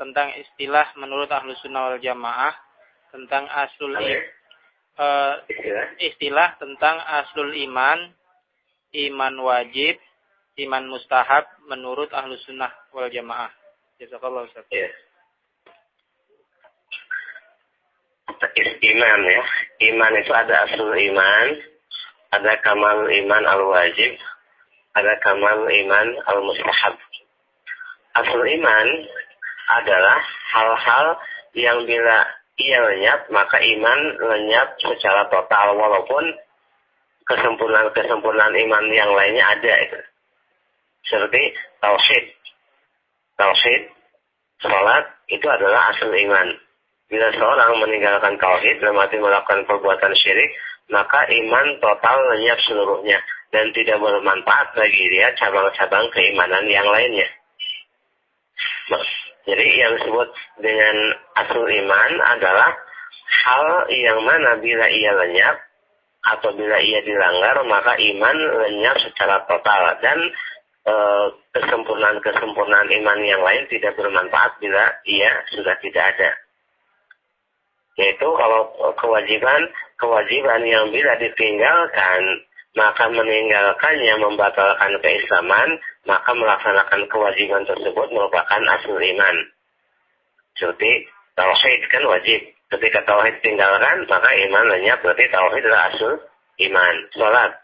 tentang istilah menurut Ahlus Sunnah wal Jamaah tentang istilah tentang aslul iman, iman wajib, iman mustahab menurut Ahlus Sunnah wal Jamaah. Jazakallahu Ustaz. Ya. Iman ya. Iman itu ada aslul iman, ada kamal iman al-wajib, ada kamal iman al-mustahab. Aslul iman adalah hal-hal yang bila ia lenyap, maka iman lenyap secara total, walaupun kesempurnaan iman yang lainnya ada itu. Seperti tauhid, salat itu adalah asal iman. Bila seorang meninggalkan tauhid dan mati melakukan perbuatan syirik, maka iman total lenyap seluruhnya dan tidak bermanfaat bagi dia cabang-cabang keimanan yang lainnya. Jadi yang disebut dengan asal iman adalah hal yang mana bila ia lenyap atau bila ia dilanggar, maka iman lenyap secara total dan kesempurnaan iman yang lain tidak bermanfaat bila ia sudah tidak ada. Yaitu kalau kewajiban yang bila ditinggalkan, maka meninggalkannya membatalkan keislaman, maka melaksanakan kewajiban tersebut merupakan asal iman. Seperti tauhid kan wajib. Ketika tauhid tinggalkan, maka iman lenyap, berarti tauhid adalah asal iman. Salat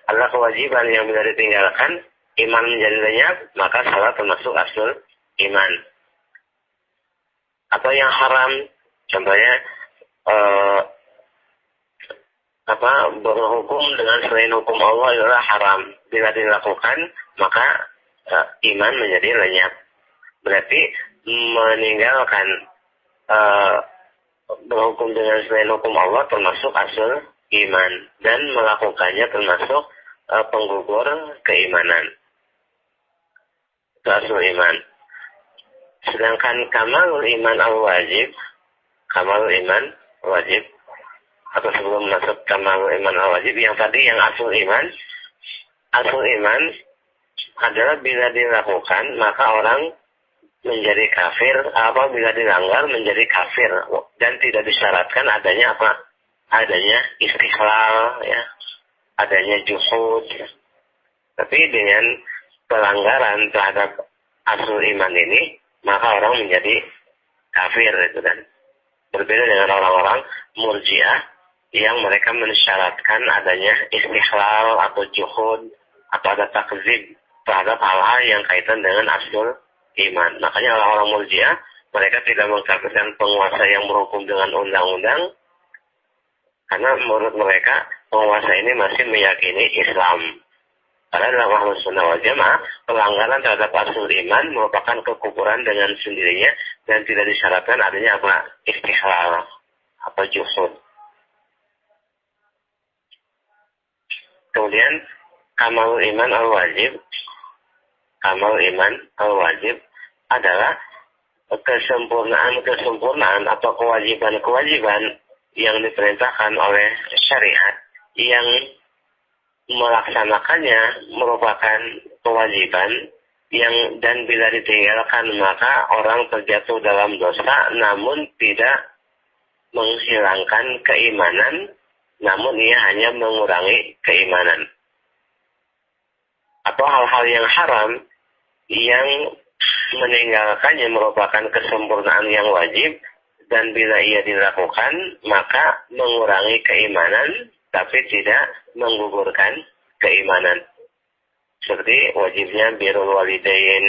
adalah kewajiban yang bila ditinggalkan, iman menjadi lenyap, maka salat termasuk asal iman. Atau yang haram, contohnya berhukum dengan selain hukum Allah adalah haram. Bila dilakukan, maka iman menjadi lenyap. Berarti meninggalkan berhukum dengan selain hukum Allah termasuk asal iman, dan melakukannya termasuk penggugur keimanan. Itu asal iman. Sedangkan kamalul iman al-wajib, atau sebelum masuk kamalul iman al-wajib, yang tadi yang asal iman adalah bila dilakukan maka orang menjadi kafir, apabila dilanggar menjadi kafir, dan tidak disyaratkan adanya adanya istiqlal, ya, adanya juhud. Tapi dengan pelanggaran terhadap asal iman ini, maka orang menjadi kafir, itu kan. Berbeda dengan orang-orang murji'ah yang mereka mensyaratkan adanya istiqlal atau juhud atau ada takzib terhadap hal-hal yang kaitan dengan asal iman. Makanya orang-orang murji'ah, mereka tidak mengkafirkan penguasa yang berhukum dengan undang-undang, karena menurut mereka penguasa ini masih meyakini Islam. Karena dalam Ahlus Sunnah wal Jamaah, pelanggaran terhadap asal iman merupakan kekufuran dengan sendirinya dan tidak disyaratkan adanya istiqlal atau juhud. Kemudian kamal iman al-wajib adalah kesempurnaan atau kewajiban yang diperintahkan oleh syariat, yang melaksanakannya merupakan kewajiban dan bila ditinggalkan maka orang terjatuh dalam dosa, namun tidak menghilangkan keimanan, namun ia hanya mengurangi keimanan. Atau hal-hal yang haram yang meninggalkannya merupakan kesempurnaan yang wajib, dan bila ia dilakukan maka mengurangi keimanan tapi tidak menggugurkan keimanan. Seperti wajibnya birrul walidain,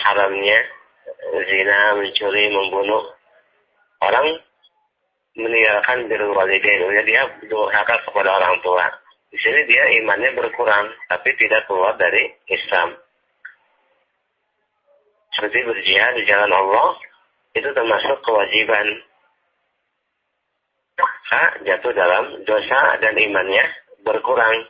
haramnya zina, mencuri, membunuh. Orang meninggalkan birrul walidain, dia durhaka kepada orang tua. Di sini dia imannya berkurang tapi tidak keluar dari Islam. Seperti berjihad di jalan Allah, itu termasuk kewajiban. Maka jatuh dalam dosa dan imannya berkurang.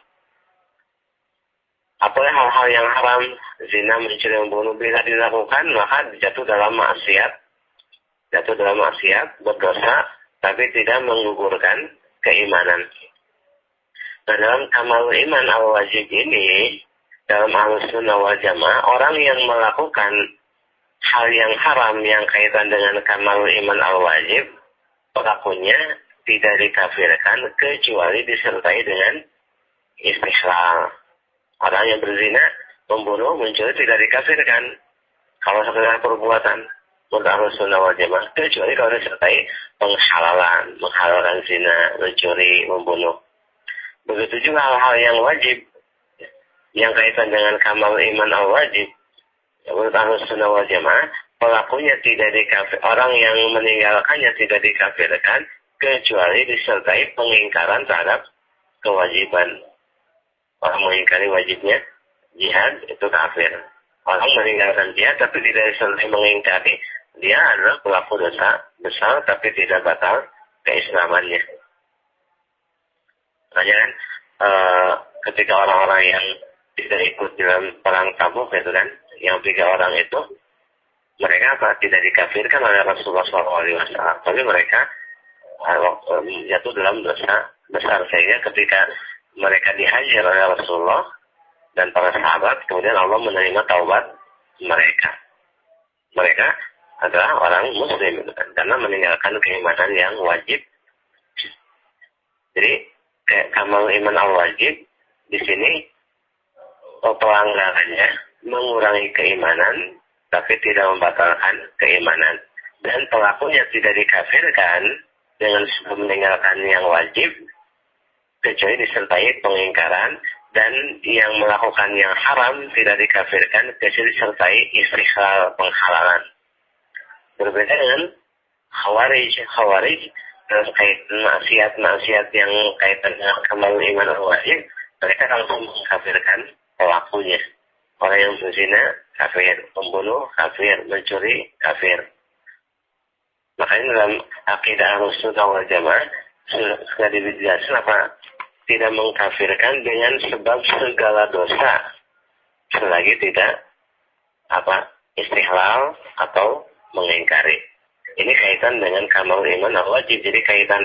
Apalagi hal-hal yang haram, zina, mencuri, membunuh, bila dilakukan maka jatuh dalam maksiat, berdosa, tapi tidak menggugurkan keimanan. Nah, dalam kamal iman al-wajib ini, dalam Ahlus Sunnah wal Jamaah, orang yang melakukan hal yang haram yang kaitan dengan kamal iman al-wajib, pelakunya tidak dikafirkan kecuali disertai dengan istihlal. Orang yang berzina, membunuh, mencuri tidak dikafirkan kalau sekedar perbuatan menurut Ahlussunnah wal Jamaah, kecuali kalau disertai menghalalkan zina, mencuri, membunuh. Begitu juga hal-hal yang wajib yang kaitan dengan kamal iman al-wajib, menurut Ahlussunnah wal Jamaah, pelakunya tidak dikafir, orang yang meninggalkannya tidak dikafirkan kecuali disertai pengingkaran terhadap kewajiban. Orang mengingkari wajibnya jihad itu kafir. Orang meninggalkan jihad tapi tidak disertai mengingkari, dia adalah pelaku dosa besar tapi tidak batal keislamannya. Makanya kan ketika orang-orang yang tidak ikut dalam perang Tabuk itu kan, yang 3 orang itu, mereka tidak dikafirkan oleh Rasulullah SAW, tapi mereka jatuh dalam dosa besar, sehingga ketika mereka dihajar oleh Rasulullah dan para sahabat, kemudian Allah menerima taubat mereka. Mereka adalah orang muslim gitu kan, karena meninggalkan keimanan yang wajib. Jadi kamal iman al-wajib di sini pelanggarannya mengurangi keimanan tapi tidak membatalkan keimanan, dan pelakunya tidak dikafirkan dengan meninggalkan yang wajib kecuali disertai pengingkaran, dan yang melakukan yang haram tidak dikafirkan kecuali disertai istihlal penghalalan. Berbeda dengan Khawarij terkait maksiat yang kaitan dengan kamal iman al-wajib, mereka langsung mengkafirkan pelakunya. Orang yang berzina kafir, membunuh kafir, mencuri kafir. Makanya dalam akidah Ahlussunnah wal Jamaah sudah dijelaskan apa? Tidak mengkafirkan dengan sebab segala dosa selagi tidak istihlal atau mengingkari. Ini kaitan dengan kamal iman al-wajib. Jadi kaitan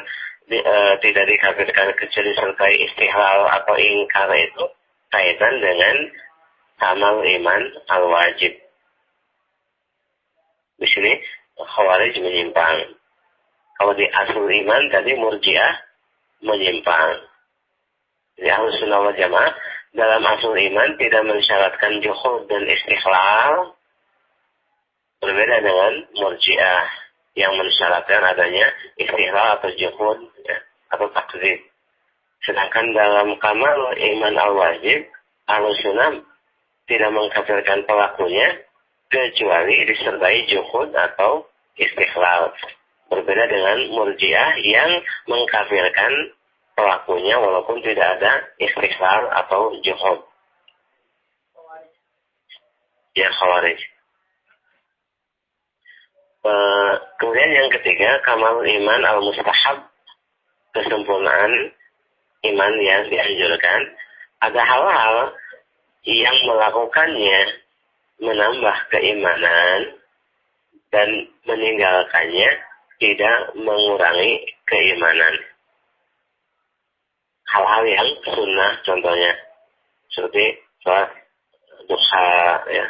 tidak dikafirkan kecuali sertai istihlal atau ingkar itu kaitan dengan kamal iman al-wajib. Di sini Khawarij menyimpang. Kalau di asul iman tadi Murji'ah menyimpang. Di Ahlussunnah wal Jamaah dalam asul iman tidak mensyaratkan juhud dan istihlal, berbeda dengan Murji'ah yang mensyaratkan adanya istihlal atau juhud atau takzib. Sedangkan dalam kamal iman al-wajib, Ahlussunnah tidak mengkafirkan pelakunya kecuali disertai juhud atau istihlal. Berbeda dengan Murji'ah yang mengkafirkan pelakunya walaupun tidak ada istihlal atau juhud. Ya, Khawarij. Kemudian yang ketiga, kamal iman al-mustahab, kesempurnaan iman yang dianjurkan. Ada hal-hal yang melakukannya menambah keimanan dan meninggalkannya tidak mengurangi keimanan. Hal-hal yang sunnah contohnya seperti sholat duha, ya.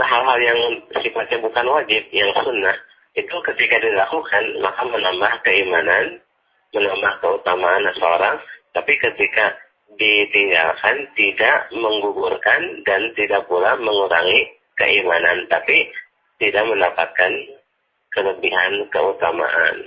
Hal-hal yang sifatnya bukan wajib, yang sunnah, itu ketika dilakukan maka menambah keimanan, menambah keutamaan seseorang, tapi ketika ditinggalkan tidak menggugurkan dan tidak pula mengurangi keimanan, tapi tidak mendapatkan kelebihan keutamaan.